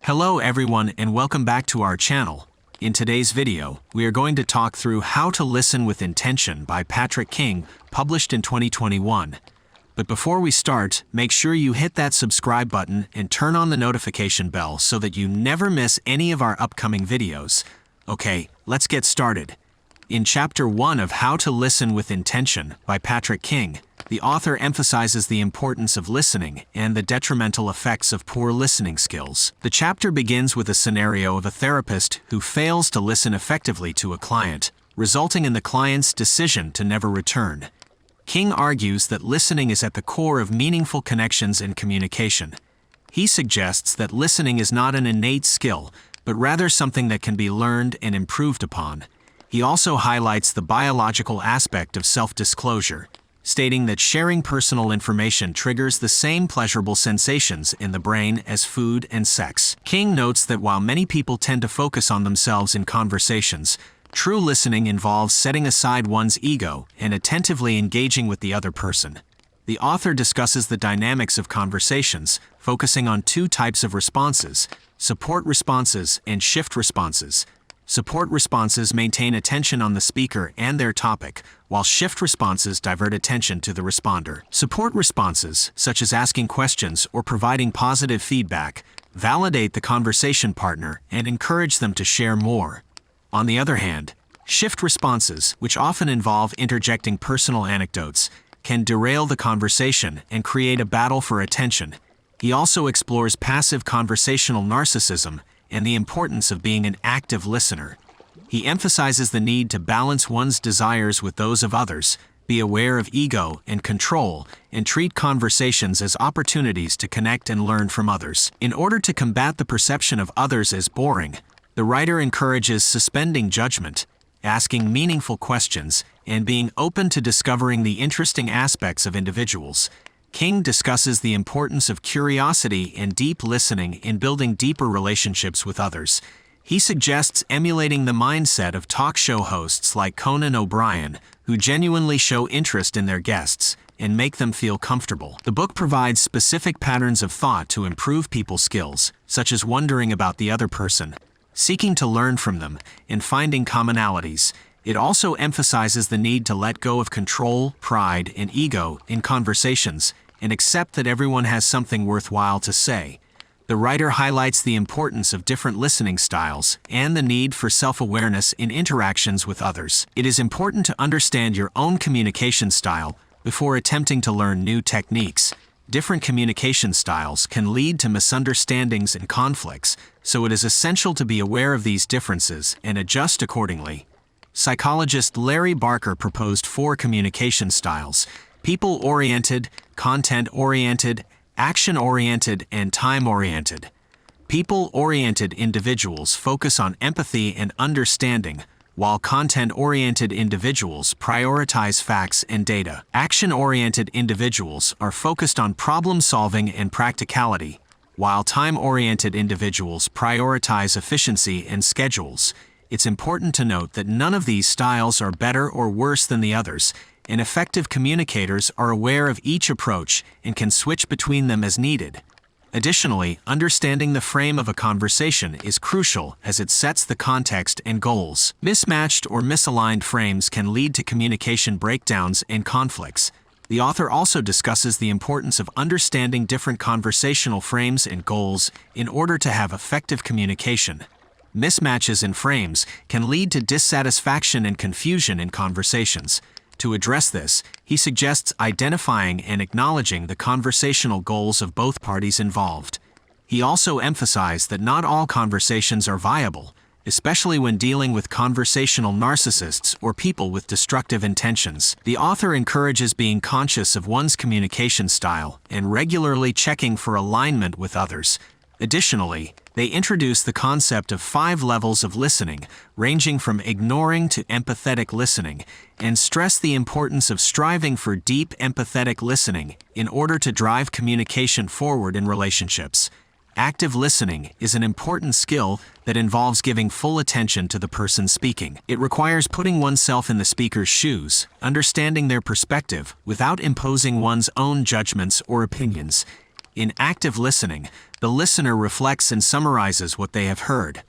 Hello everyone and welcome back to our channel. In today's video, we are going to talk through How to Listen with Intention by Patrick King, published in 2021. But before we start, make sure you hit that subscribe button and turn on the notification bell so that you never miss any of our upcoming videos. Okay, let's get started. In Chapter 1 of How to Listen with Intention by Patrick King, the author emphasizes the importance of listening and the detrimental effects of poor listening skills. The chapter begins with a scenario of a therapist who fails to listen effectively to a client, resulting in the client's decision to never return. King argues that listening is at the core of meaningful connections and communication. He suggests that listening is not an innate skill, but rather something that can be learned and improved upon. He also highlights the biological aspect of self-disclosure, stating that sharing personal information triggers the same pleasurable sensations in the brain as food and sex. King notes that while many people tend to focus on themselves in conversations, true listening involves setting aside one's ego and attentively engaging with the other person. The author discusses the dynamics of conversations, focusing on two types of responses: support responses and shift responses. Support responses maintain attention on the speaker and their topic, while shift responses divert attention to the responder. Support responses, such as asking questions or providing positive feedback, validate the conversation partner and encourage them to share more. On the other hand, shift responses, which often involve interjecting personal anecdotes, can derail the conversation and create a battle for attention. He also explores passive conversational narcissism and the importance of being an active listener. He emphasizes the need to balance one's desires with those of others, be aware of ego and control, and treat conversations as opportunities to connect and learn from others. In order to combat the perception of others as boring, the writer encourages suspending judgment, asking meaningful questions, and being open to discovering the interesting aspects of individuals. King discusses the importance of curiosity and deep listening in building deeper relationships with others. He suggests emulating the mindset of talk show hosts like Conan O'Brien, who genuinely show interest in their guests and make them feel comfortable. The book provides specific patterns of thought to improve people's skills, such as wondering about the other person, seeking to learn from them, and finding commonalities. It also emphasizes the need to let go of control, pride, and ego in conversations and accept that everyone has something worthwhile to say. The writer highlights the importance of different listening styles and the need for self-awareness in interactions with others. It is important to understand your own communication style before attempting to learn new techniques. Different communication styles can lead to misunderstandings and conflicts, so it is essential to be aware of these differences and adjust accordingly. Psychologist Larry Barker proposed 4 communication styles: people-oriented, content-oriented, action-oriented, and time-oriented. People-oriented individuals focus on empathy and understanding, while content-oriented individuals prioritize facts and data. Action-oriented individuals are focused on problem-solving and practicality, while time-oriented individuals prioritize efficiency and schedules. It's important to note that none of these styles are better or worse than the others, and effective communicators are aware of each approach and can switch between them as needed. Additionally, understanding the frame of a conversation is crucial as it sets the context and goals. Mismatched or misaligned frames can lead to communication breakdowns and conflicts. The author also discusses the importance of understanding different conversational frames and goals in order to have effective communication. Mismatches in frames can lead to dissatisfaction and confusion in conversations. To address this, he suggests identifying and acknowledging the conversational goals of both parties involved. He also emphasized that not all conversations are viable, especially when dealing with conversational narcissists or people with destructive intentions. The author encourages being conscious of one's communication style and regularly checking for alignment with others. Additionally, they introduce the concept of 5 levels of listening, ranging from ignoring to empathetic listening, and stress the importance of striving for deep empathetic listening in order to drive communication forward in relationships. Active listening is an important skill that involves giving full attention to the person speaking. It requires putting oneself in the speaker's shoes, understanding their perspective without imposing one's own judgments or opinions. In active listening, the listener reflects and summarizes what they have heard,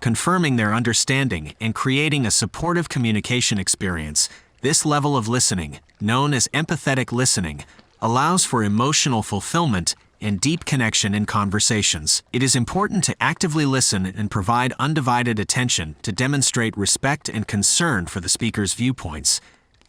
confirming their understanding and creating a supportive communication experience. This level of listening, known as empathetic listening, allows for emotional fulfillment and deep connection in conversations. It is important to actively listen and provide undivided attention to demonstrate respect and concern for the speaker's viewpoints.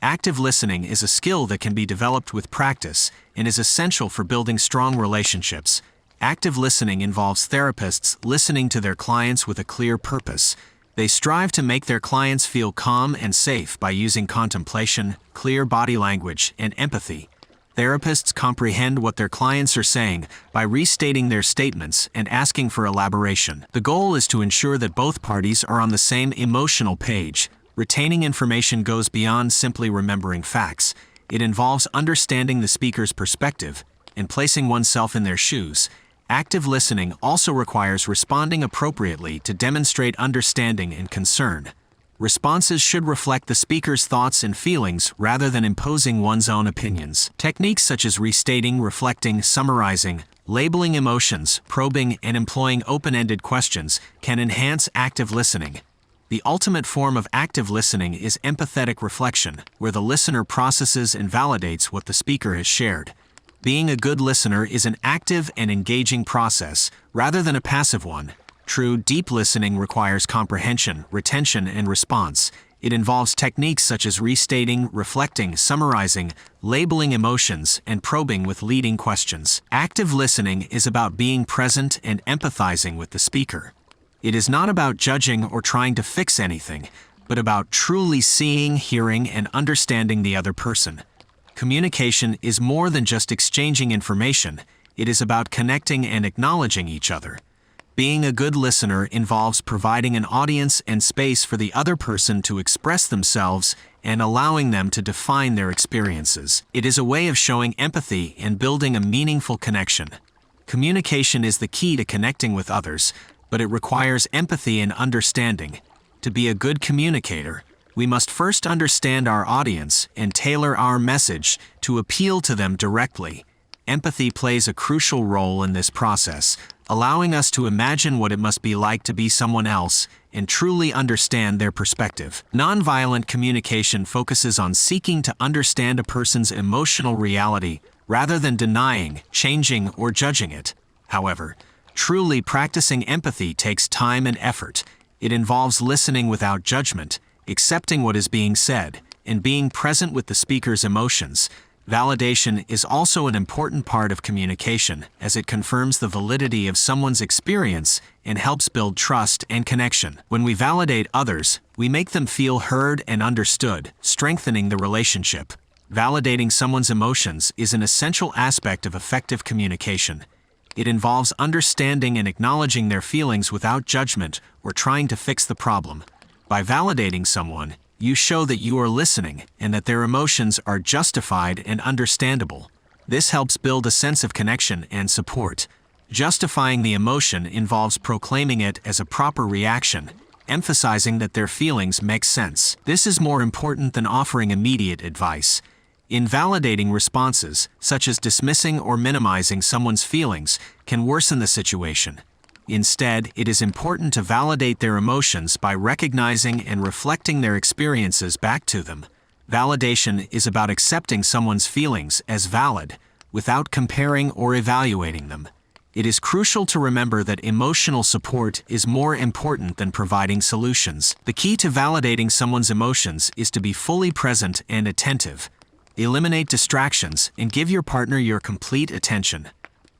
Active listening is a skill that can be developed with practice and is essential for building strong relationships. Active listening involves therapists listening to their clients with a clear purpose. They strive to make their clients feel calm and safe by using contemplation, clear body language, and empathy. Therapists comprehend what their clients are saying by restating their statements and asking for elaboration. The goal is to ensure that both parties are on the same emotional page. Retaining information goes beyond simply remembering facts. It involves understanding the speaker's perspective and placing oneself in their shoes. Active listening also requires responding appropriately to demonstrate understanding and concern. Responses should reflect the speaker's thoughts and feelings rather than imposing one's own opinions. Techniques such as restating, reflecting, summarizing, labeling emotions, probing, and employing open-ended questions can enhance active listening. The ultimate form of active listening is empathetic reflection, where the listener processes and validates what the speaker has shared. Being a good listener is an active and engaging process, rather than a passive one. True, deep listening requires comprehension, retention, and response. It involves techniques such as restating, reflecting, summarizing, labeling emotions, and probing with leading questions. Active listening is about being present and empathizing with the speaker. It is not about judging or trying to fix anything, but about truly seeing, hearing, and understanding the other person. Communication is more than just exchanging information. It is about connecting and acknowledging each other. Being a good listener involves providing an audience and space for the other person to express themselves and allowing them to define their experiences. It is a way of showing empathy and building a meaningful connection. Communication is the key to connecting with others, but it requires empathy and understanding. To be a good communicator, we must first understand our audience and tailor our message to appeal to them directly. Empathy plays a crucial role in this process, allowing us to imagine what it must be like to be someone else and truly understand their perspective. Nonviolent communication focuses on seeking to understand a person's emotional reality rather than denying, changing, or judging it. However, truly practicing empathy takes time and effort. It involves listening without judgment, accepting what is being said, and being present with the speaker's emotions. Validation is also an important part of communication, as it confirms the validity of someone's experience and helps build trust and connection. When we validate others, we make them feel heard and understood, strengthening the relationship. Validating someone's emotions is an essential aspect of effective communication. It involves understanding and acknowledging their feelings without judgment or trying to fix the problem. By validating someone, you show that you are listening and that their emotions are justified and understandable. This helps build a sense of connection and support. Justifying the emotion involves proclaiming it as a proper reaction, emphasizing that their feelings make sense. This is more important than offering immediate advice. Invalidating responses, such as dismissing or minimizing someone's feelings, can worsen the situation. Instead, it is important to validate their emotions by recognizing and reflecting their experiences back to them. Validation is about accepting someone's feelings as valid, without comparing or evaluating them. It is crucial to remember that emotional support is more important than providing solutions. The key to validating someone's emotions is to be fully present and attentive. Eliminate distractions and give your partner your complete attention.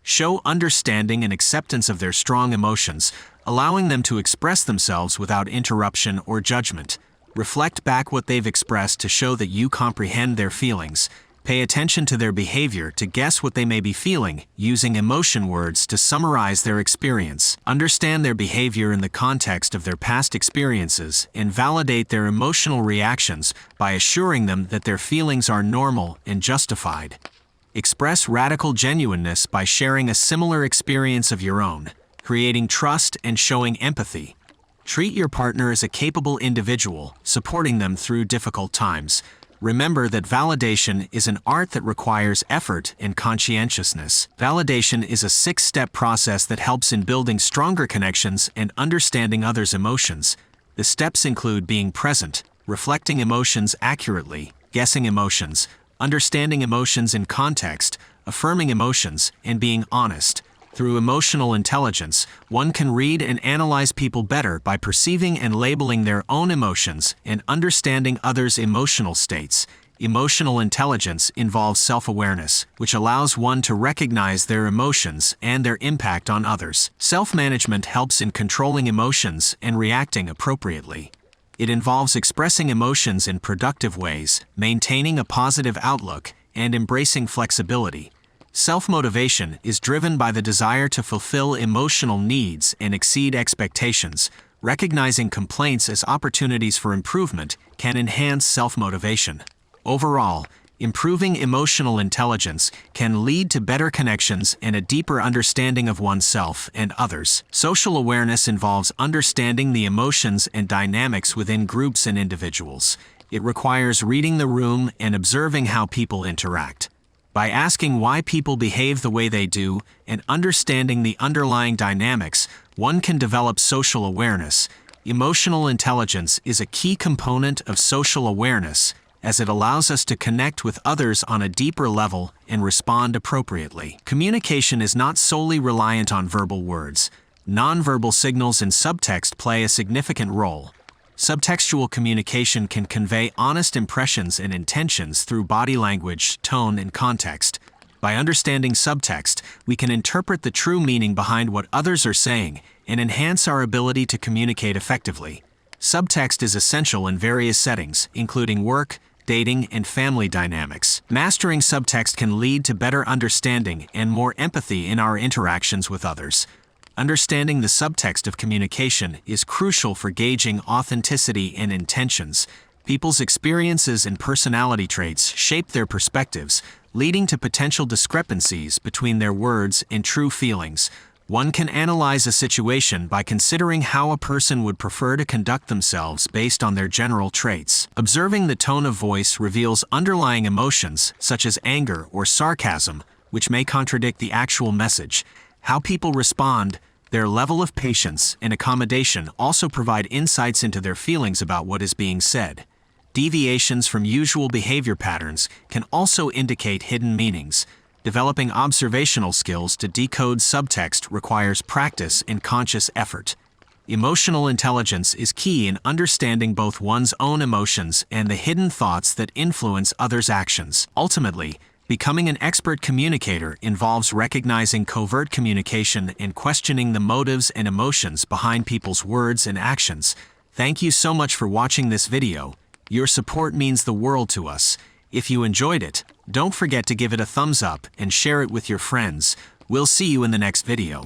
Show understanding and acceptance of their strong emotions, allowing them to express themselves without interruption or judgment. Reflect back what they've expressed to show that you comprehend their feelings. Pay attention to their behavior to guess what they may be feeling, using emotion words to summarize their experience. Understand their behavior in the context of their past experiences and validate their emotional reactions by assuring them that their feelings are normal and justified. Express radical genuineness by sharing a similar experience of your own, creating trust and showing empathy. Treat your partner as a capable individual, supporting them through difficult times. Remember that validation is an art that requires effort and conscientiousness. Validation is a 6-step process that helps in building stronger connections and understanding others' emotions. The steps include being present, reflecting emotions accurately, guessing emotions, understanding emotions in context, affirming emotions, and being honest. Through emotional intelligence, one can read and analyze people better by perceiving and labeling their own emotions and understanding others' emotional states. Emotional intelligence involves self-awareness, which allows one to recognize their emotions and their impact on others. Self-management helps in controlling emotions and reacting appropriately. It involves expressing emotions in productive ways, maintaining a positive outlook, and embracing flexibility. Self-motivation is driven by the desire to fulfill emotional needs and exceed expectations. Recognizing complaints as opportunities for improvement can enhance self-motivation. Overall, improving emotional intelligence can lead to better connections and a deeper understanding of oneself and others. Social awareness involves understanding the emotions and dynamics within groups and individuals. It requires reading the room and observing how people interact. By asking why people behave the way they do and understanding the underlying dynamics, one can develop social awareness. Emotional intelligence is a key component of social awareness, as it allows us to connect with others on a deeper level and respond appropriately. Communication is not solely reliant on verbal words. Nonverbal signals and subtext play a significant role. Subtextual communication can convey honest impressions and intentions through body language, tone, and context. By understanding subtext, we can interpret the true meaning behind what others are saying and enhance our ability to communicate effectively. Subtext is essential in various settings, including work, dating, and family dynamics. Mastering subtext can lead to better understanding and more empathy in our interactions with others. Understanding the subtext of communication is crucial for gauging authenticity and intentions. People's experiences and personality traits shape their perspectives, leading to potential discrepancies between their words and true feelings. One can analyze a situation by considering how a person would prefer to conduct themselves based on their general traits. Observing the tone of voice reveals underlying emotions, such as anger or sarcasm, which may contradict the actual message. How people respond, their level of patience and accommodation also provide insights into their feelings about what is being said. Deviations from usual behavior patterns can also indicate hidden meanings. Developing observational skills to decode subtext requires practice and conscious effort. Emotional intelligence is key in understanding both one's own emotions and the hidden thoughts that influence others' actions. Ultimately, becoming an expert communicator involves recognizing covert communication and questioning the motives and emotions behind people's words and actions. Thank you so much for watching this video. Your support means the world to us. If you enjoyed it, don't forget to give it a thumbs up and share it with your friends. We'll see you in the next video.